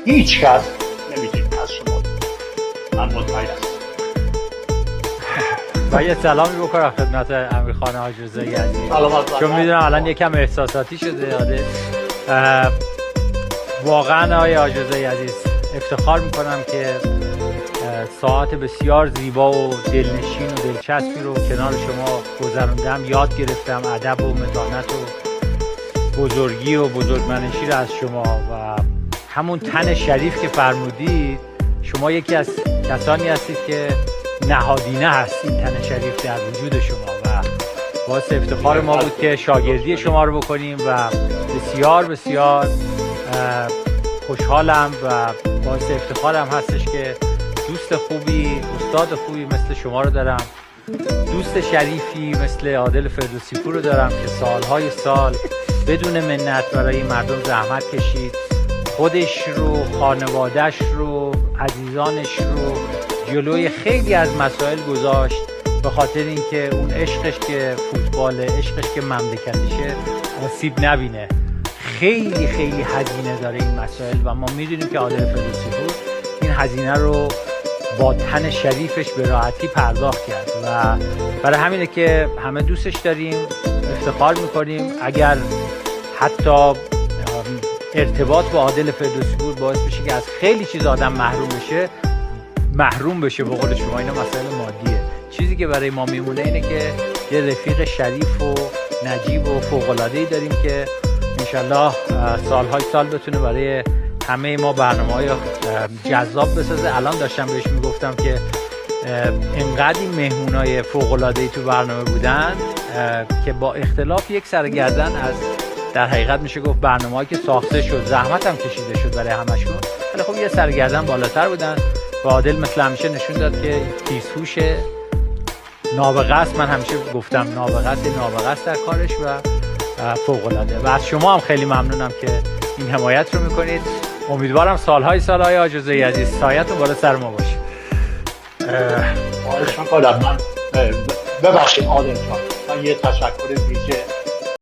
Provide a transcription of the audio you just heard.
هیچ کس نمیتونه از شما من مطمئن هستم. و یه سلامی بکنم خدمت امیرخان حاج رضایی عزیز، سلامت. چون میدونم الان یکم احساساتی شده یاده. واقعا آقای حاج رضایی عزیز افتخار میکنم که ساعت بسیار زیبا و دلنشین و دلچسبی رو کنار شما گذروندم، یاد گرفتم ادب و متانت و بزرگی و بزرگمنشی رو از شما و همون تن شریف که فرمودید. شما یکی از کسانی هستید که نهادینه هست این تن شریف در وجود شما و باعث افتخار ما بود که شاگردی شما رو بکنیم و بسیار بسیار خوشحالم و باعث افتخارم هستش که دوست خوبی، استاد خوبی مثل شما رو دارم، دوست شریفی مثل عادل فردوسی پور رو دارم که سالهای سال بدون منت برای مردم زحمت کشید، خودش رو، خانوادهش رو، عزیزانش رو جلوی خیلی از مسائل گذاشت به خاطر اینکه اون عشقش که فوتباله، عشقش که مملکتشه آسیب نبینه. خیلی خیلی هزینه داره این مسائل و ما میدونیم که عادل فردوسی پور این هزینه رو با تن شریفش به راحتی پرداخت کرد و برای همینه که همه دوستش داریم، افتخار میکنیم. اگر حتی ارتباط با عادل فردوسی پور باعث بشه که از خیلی چیز آدم محروم بشه به قول شما، اینا مسائل مادیه. چیزی که برای ما میمونه اینه که یه رفیق شریف و نجیب و فوق‌العاده‌ای داریم که انشالله سالهای سال بتونه برای همه ما برنامه‌های جذاب بسازه. الان داشتم بهش میگفتم که انقدر این مهمونای فوق‌العاده‌ای تو برنامه بودن که با اختلاف یک سرگردن از در حقیقت میشه گفت برنامه‌ای که ساخته شد، زحمت هم کشیده شد برای همشون، ولی خب یه سرگردن بالاتر بودن و عادل مثل همیشه نشون داد که تیزهوش، نابغه است. من همیشه گفتم نابغه است در کارش و فوق‌العاده. و از شما هم خیلی ممنونم که این حمایت رو میکنید. امیدوارم سالهای حاج رضایی عزیز سایه‌تون بالا سر ما باشه. خواهش می‌کنم. من ببخشید عادل جان، من یه تشکر ویژه